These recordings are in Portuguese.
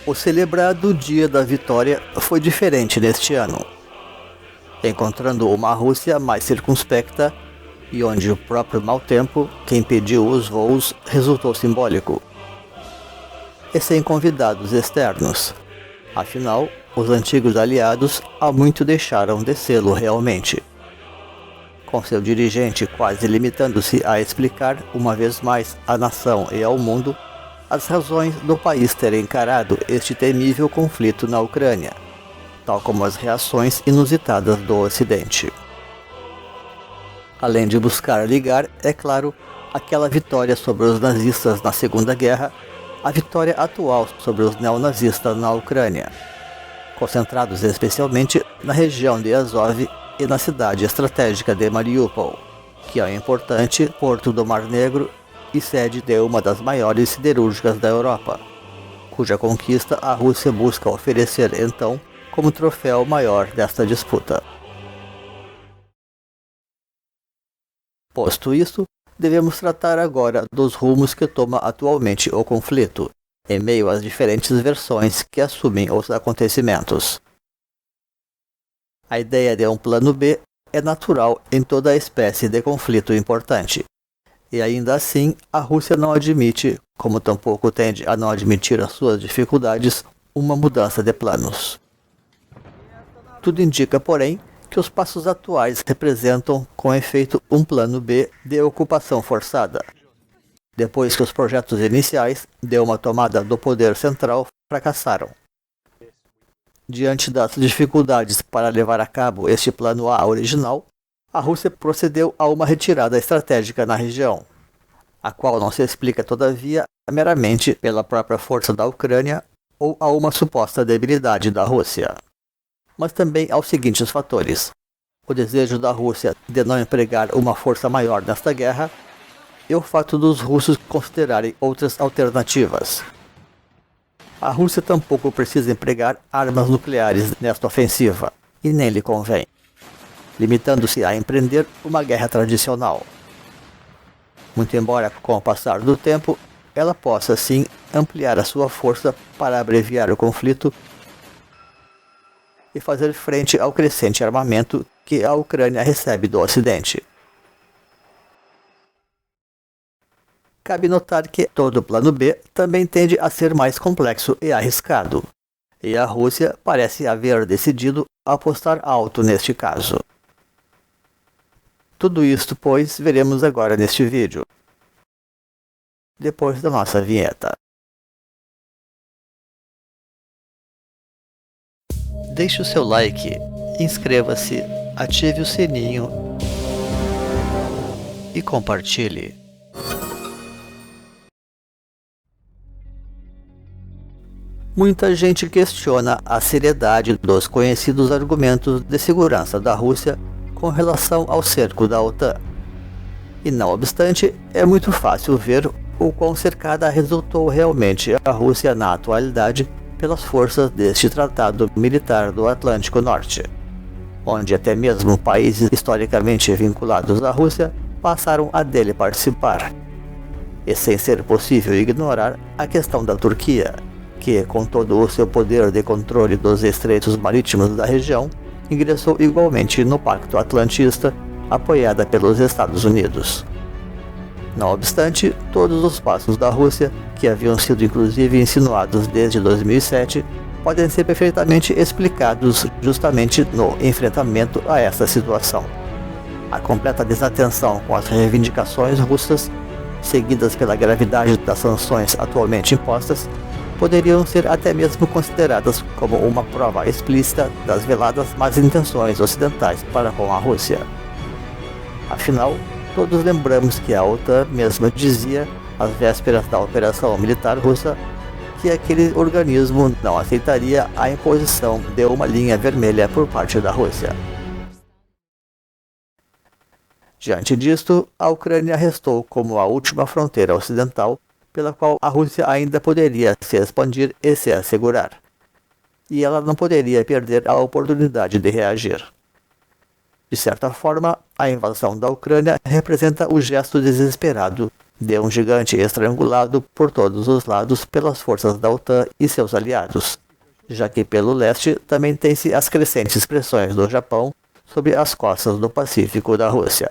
O celebrado Dia da Vitória foi diferente neste ano, encontrando uma Rússia mais circunspecta e onde o próprio mau tempo, que impediu os voos, resultou simbólico. E sem convidados externos. Afinal, os antigos aliados há muito deixaram de sê-lo realmente. Com seu dirigente quase limitando-se a explicar uma vez mais à nação e ao mundo as razões do país ter encarado este temível conflito na Ucrânia, tal como as reações inusitadas do Ocidente. Além de buscar ligar, é claro, aquela vitória sobre os nazistas na Segunda Guerra, a vitória atual sobre os neonazistas na Ucrânia, concentrados especialmente na região de Azov e na cidade estratégica de Mariupol, que é um importante porto do Mar Negro e sede de uma das maiores siderúrgicas da Europa, cuja conquista a Rússia busca oferecer então como troféu maior desta disputa. Posto isso, devemos tratar agora dos rumos que toma atualmente o conflito, em meio às diferentes versões que assumem os acontecimentos. A ideia de um plano B é natural em toda a espécie de conflito importante, e ainda assim a Rússia não admite, como tampouco tende a não admitir as suas dificuldades, uma mudança de planos. Tudo indica, porém, que os passos atuais representam, com efeito, um plano B de ocupação forçada, depois que os projetos iniciais de uma tomada do poder central fracassaram. Diante das dificuldades para levar a cabo este plano A original, a Rússia procedeu a uma retirada estratégica na região, a qual não se explica, todavia, meramente pela própria força da Ucrânia ou a uma suposta debilidade da Rússia, mas também aos seguintes fatores: o desejo da Rússia de não empregar uma força maior nesta guerra e o fato dos russos considerarem outras alternativas. A Rússia tampouco precisa empregar armas nucleares nesta ofensiva, e nem lhe convém, limitando-se a empreender uma guerra tradicional. Muito embora, com o passar do tempo, ela possa, sim, ampliar a sua força para abreviar o conflito e fazer frente ao crescente armamento que a Ucrânia recebe do Ocidente. Cabe notar que todo o plano B também tende a ser mais complexo e arriscado, e a Rússia parece haver decidido apostar alto neste caso. Tudo isto, pois, veremos agora neste vídeo, depois da nossa vinheta. Deixe o seu like, inscreva-se, ative o sininho e compartilhe. Muita gente questiona a seriedade dos conhecidos argumentos de segurança da Rússia com relação ao cerco da OTAN. E não obstante, é muito fácil ver o quão cercada resultou realmente a Rússia na atualidade pelas forças deste tratado militar do Atlântico Norte, onde até mesmo países historicamente vinculados à Rússia passaram a dele participar. E sem ser possível ignorar a questão da Turquia, que, com todo o seu poder de controle dos estreitos marítimos da região, ingressou igualmente no Pacto Atlantista, apoiada pelos Estados Unidos. Não obstante, todos os passos da Rússia, que haviam sido inclusive insinuados desde 2007, podem ser perfeitamente explicados justamente no enfrentamento a essa situação. A completa desatenção com as reivindicações russas, seguidas pela gravidade das sanções atualmente impostas, poderiam ser até mesmo consideradas como uma prova explícita das veladas más intenções ocidentais para com a Rússia. Afinal, todos lembramos que a OTAN mesma dizia, às vésperas da operação militar russa, que aquele organismo não aceitaria a imposição de uma linha vermelha por parte da Rússia. Diante disto, a Ucrânia restou como a última fronteira ocidental pela qual a Rússia ainda poderia se expandir e se assegurar, e ela não poderia perder a oportunidade de reagir. De certa forma, a invasão da Ucrânia representa o gesto desesperado de um gigante estrangulado por todos os lados pelas forças da OTAN e seus aliados, já que pelo leste também tem-se as crescentes pressões do Japão sobre as costas do Pacífico da Rússia.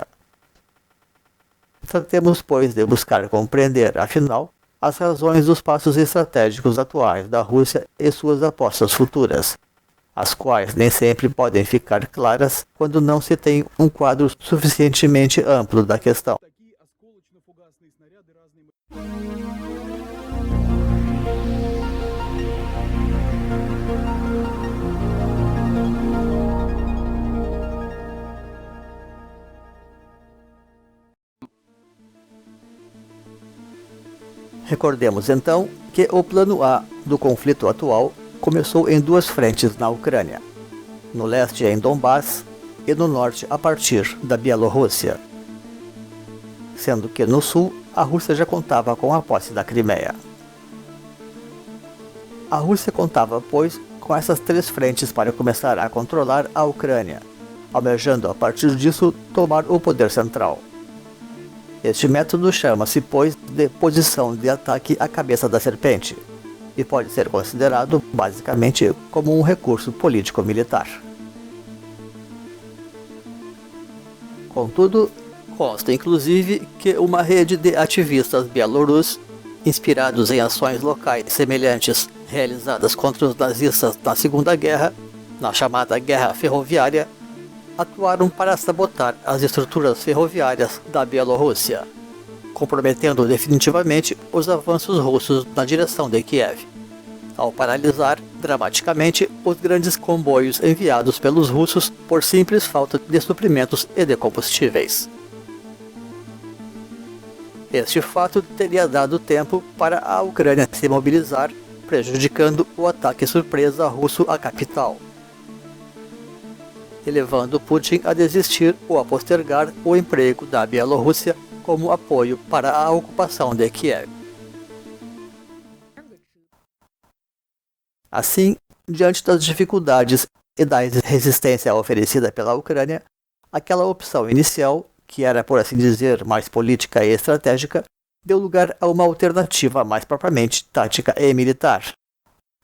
Tratemos, pois, de buscar compreender, afinal, as razões dos passos estratégicos atuais da Rússia e suas apostas futuras, as quais nem sempre podem ficar claras quando não se tem um quadro suficientemente amplo da questão. Recordemos então que o plano A do conflito atual começou em duas frentes na Ucrânia, no leste em Donbass e no norte a partir da Bielorrússia, sendo que no sul a Rússia já contava com a posse da Crimeia. A Rússia contava, pois, com essas três frentes para começar a controlar a Ucrânia, almejando a partir disso tomar o poder central. Este método chama-se, pois, de posição de ataque à cabeça da serpente, e pode ser considerado, basicamente, como um recurso político-militar. Contudo, consta inclusive que uma rede de ativistas bielorrussos, inspirados em ações locais semelhantes realizadas contra os nazistas na Segunda Guerra, na chamada Guerra Ferroviária, atuaram para sabotar as estruturas ferroviárias da Bielorrússia, comprometendo definitivamente os avanços russos na direção de Kiev, ao paralisar dramaticamente os grandes comboios enviados pelos russos por simples falta de suprimentos e de combustíveis. Este fato teria dado tempo para a Ucrânia se mobilizar, prejudicando o ataque surpresa russo à capital, e levando Putin a desistir ou a postergar o emprego da Bielorrússia como apoio para a ocupação de Kiev. Assim, diante das dificuldades e da resistência oferecida pela Ucrânia, aquela opção inicial, que era, por assim dizer, mais política e estratégica, deu lugar a uma alternativa mais propriamente tática e militar,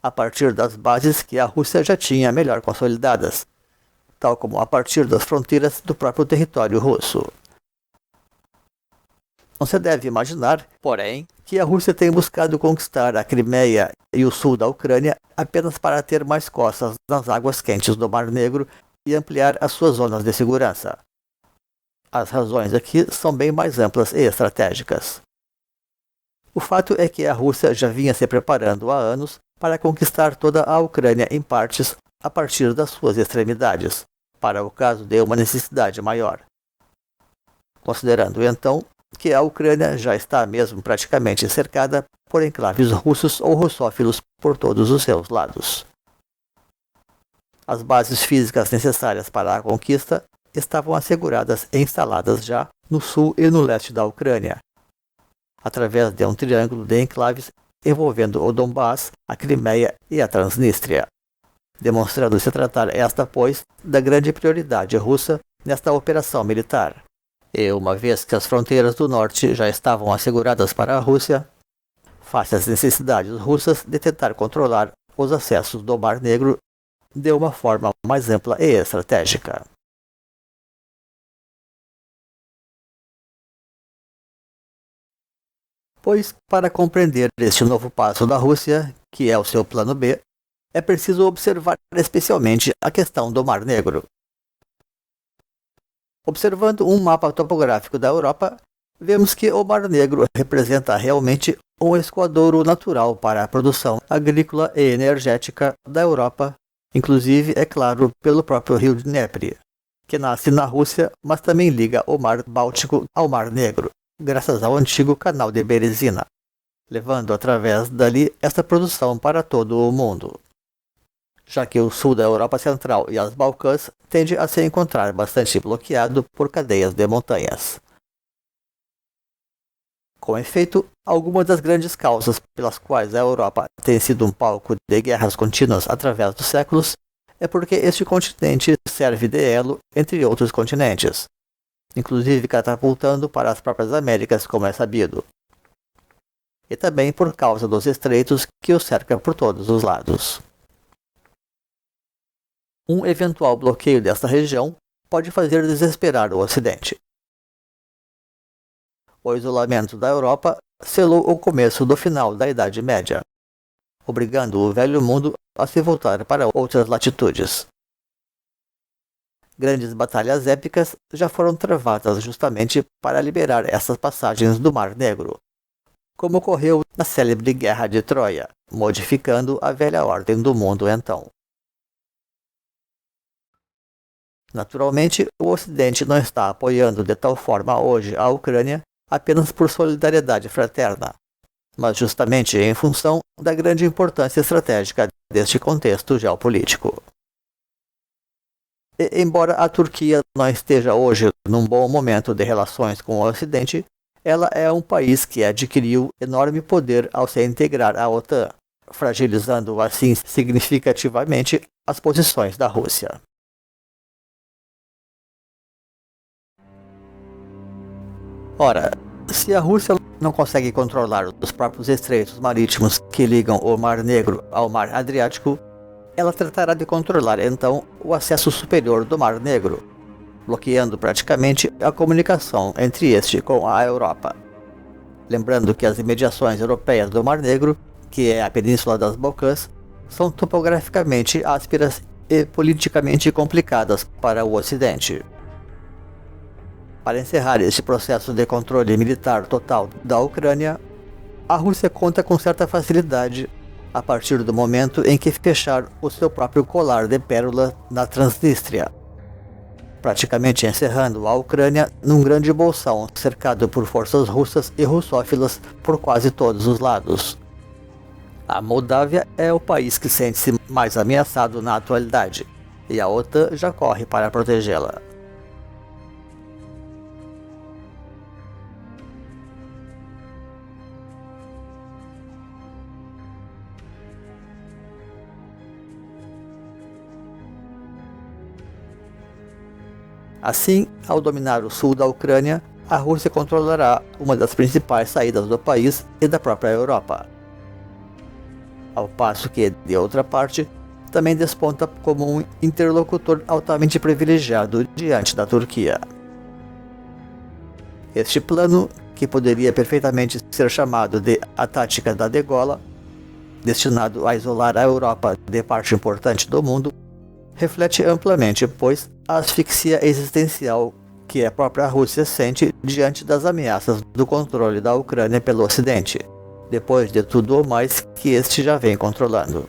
a partir das bases que a Rússia já tinha melhor consolidadas, tal como a partir das fronteiras do próprio território russo. Não se deve imaginar, porém, que a Rússia tenha buscado conquistar a Crimeia e o sul da Ucrânia apenas para ter mais costas nas águas quentes do Mar Negro e ampliar as suas zonas de segurança. As razões aqui são bem mais amplas e estratégicas. O fato é que a Rússia já vinha se preparando há anos para conquistar toda a Ucrânia em partes a partir das suas extremidades, para o caso de uma necessidade maior. Considerando então que a Ucrânia já está mesmo praticamente cercada por enclaves russos ou russófilos por todos os seus lados. As bases físicas necessárias para a conquista estavam asseguradas e instaladas já no sul e no leste da Ucrânia, através de um triângulo de enclaves envolvendo o Donbass, a Crimeia e a Transnistria, demonstrando se tratar esta, pois, da grande prioridade russa nesta operação militar. E uma vez que as fronteiras do norte já estavam asseguradas para a Rússia, face às necessidades russas de tentar controlar os acessos do Mar Negro de uma forma mais ampla e estratégica. Pois, para compreender este novo passo da Rússia, que é o seu plano B, é preciso observar especialmente a questão do Mar Negro. Observando um mapa topográfico da Europa, vemos que o Mar Negro representa realmente um escoadouro natural para a produção agrícola e energética da Europa, inclusive, é claro, pelo próprio rio Dnepr, que nasce na Rússia, mas também liga o Mar Báltico ao Mar Negro, graças ao antigo canal de Berezina, levando através dali esta produção para todo o mundo, já que o sul da Europa Central e as Balcãs tende a se encontrar bastante bloqueado por cadeias de montanhas. Com efeito, algumas das grandes causas pelas quais a Europa tem sido um palco de guerras contínuas através dos séculos é porque este continente serve de elo entre outros continentes, inclusive catapultando para as próprias Américas, como é sabido, e também por causa dos estreitos que o cercam por todos os lados. Um eventual bloqueio desta região pode fazer desesperar o Ocidente. O isolamento da Europa selou o começo do final da Idade Média, obrigando o velho mundo a se voltar para outras latitudes. Grandes batalhas épicas já foram travadas justamente para liberar essas passagens do Mar Negro, como ocorreu na célebre Guerra de Troia, modificando a velha ordem do mundo então. Naturalmente, o Ocidente não está apoiando de tal forma hoje a Ucrânia apenas por solidariedade fraterna, mas justamente em função da grande importância estratégica deste contexto geopolítico. E, embora a Turquia não esteja hoje num bom momento de relações com o Ocidente, ela é um país que adquiriu enorme poder ao se integrar à OTAN, fragilizando assim significativamente as posições da Rússia. Ora, se a Rússia não consegue controlar os próprios estreitos marítimos que ligam o Mar Negro ao Mar Adriático, ela tratará de controlar então o acesso superior do Mar Negro, bloqueando praticamente a comunicação entre este com a Europa. Lembrando que as imediações europeias do Mar Negro, que é a Península das Balcãs, são topograficamente ásperas e politicamente complicadas para o Ocidente. Para encerrar este processo de controle militar total da Ucrânia, a Rússia conta com certa facilidade a partir do momento em que fechar o seu próprio colar de pérola na Transnistria, praticamente encerrando a Ucrânia num grande bolsão cercado por forças russas e russófilas por quase todos os lados. A Moldávia é o país que sente-se mais ameaçado na atualidade, e a OTAN já corre para protegê-la. Assim, ao dominar o sul da Ucrânia, a Rússia controlará uma das principais saídas do país e da própria Europa. Ao passo que, de outra parte, também desponta como um interlocutor altamente privilegiado diante da Turquia. Este plano, que poderia perfeitamente ser chamado de a tática da degola, destinado a isolar a Europa de parte importante do mundo, reflete amplamente, pois, a asfixia existencial que a própria Rússia sente diante das ameaças do controle da Ucrânia pelo Ocidente, depois de tudo o mais que este já vem controlando.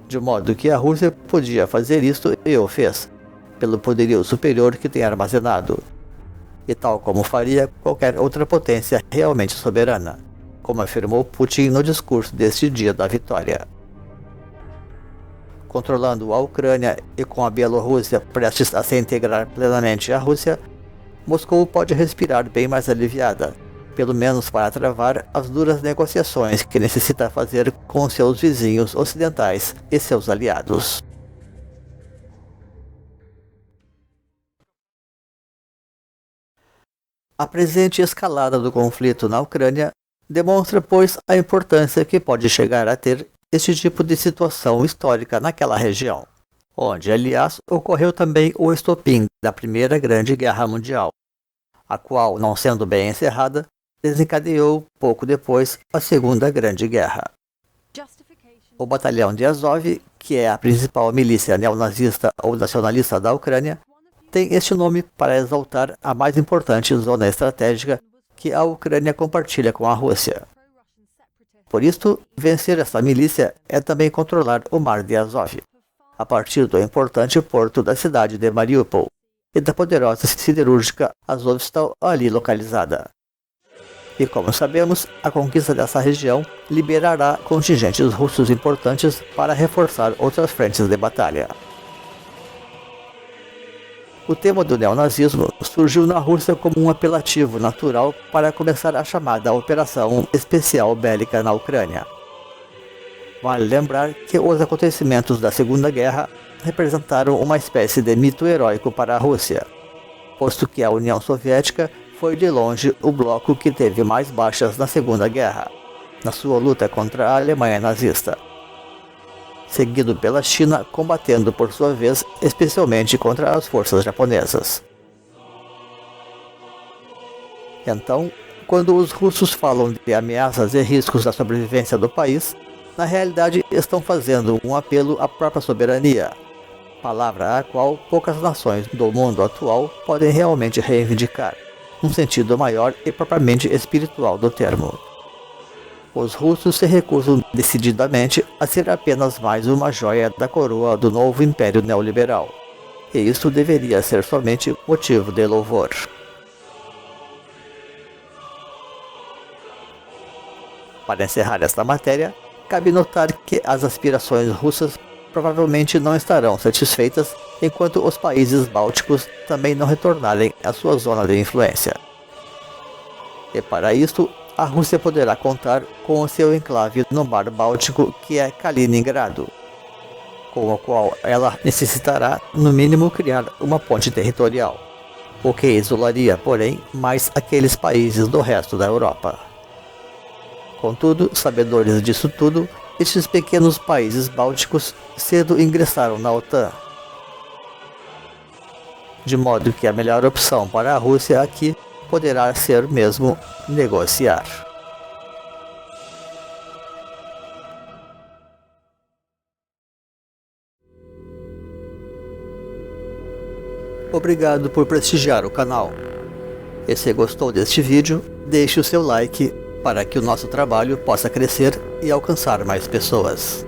De modo que a Rússia podia fazer isto e o fez, pelo poderio superior que tem armazenado, e tal como faria qualquer outra potência realmente soberana, como afirmou Putin no discurso deste dia da vitória. Controlando a Ucrânia e com a Bielorrússia prestes a se integrar plenamente à Rússia, Moscou pode respirar bem mais aliviada, pelo menos para travar as duras negociações que necessita fazer com seus vizinhos ocidentais e seus aliados. A presente escalada do conflito na Ucrânia demonstra, pois, a importância que pode chegar a ter este tipo de situação histórica naquela região, onde, aliás, ocorreu também o estopim da Primeira Grande Guerra Mundial, a qual, não sendo bem encerrada, desencadeou, pouco depois, a Segunda Grande Guerra. O Batalhão de Azov, que é a principal milícia neonazista ou nacionalista da Ucrânia, tem este nome para exaltar a mais importante zona estratégica que a Ucrânia compartilha com a Rússia. Por isto, vencer essa milícia é também controlar o Mar de Azov, a partir do importante porto da cidade de Mariupol e da poderosa siderúrgica Azovstal ali localizada. E como sabemos, a conquista dessa região liberará contingentes russos importantes para reforçar outras frentes de batalha. O tema do neonazismo surgiu na Rússia como um apelativo natural para começar a chamada Operação Especial Bélica na Ucrânia. Vale lembrar que os acontecimentos da Segunda Guerra representaram uma espécie de mito heróico para a Rússia, posto que a União Soviética foi de longe o bloco que teve mais baixas na Segunda Guerra, na sua luta contra a Alemanha nazista, seguido pela China, combatendo por sua vez especialmente contra as forças japonesas. Então, quando os russos falam de ameaças e riscos à sobrevivência do país, na realidade estão fazendo um apelo à própria soberania, palavra a qual poucas nações do mundo atual podem realmente reivindicar, num sentido maior e propriamente espiritual do termo. Os russos se recusam decididamente a ser apenas mais uma joia da coroa do novo império neoliberal, e isso deveria ser somente motivo de louvor. Para encerrar esta matéria, cabe notar que as aspirações russas provavelmente não estarão satisfeitas enquanto os países bálticos também não retornarem à sua zona de influência. E para isso, a Rússia poderá contar com o seu enclave no Mar Báltico, que é Kaliningrado, com o qual ela necessitará, no mínimo, criar uma ponte territorial, o que isolaria, porém, mais aqueles países do resto da Europa. Contudo, sabedores disso tudo, estes pequenos países bálticos cedo ingressaram na OTAN, de modo que a melhor opção para a Rússia aqui poderá ser mesmo negociar. Obrigado por prestigiar o canal. E se gostou deste vídeo, deixe o seu like para que o nosso trabalho possa crescer e alcançar mais pessoas.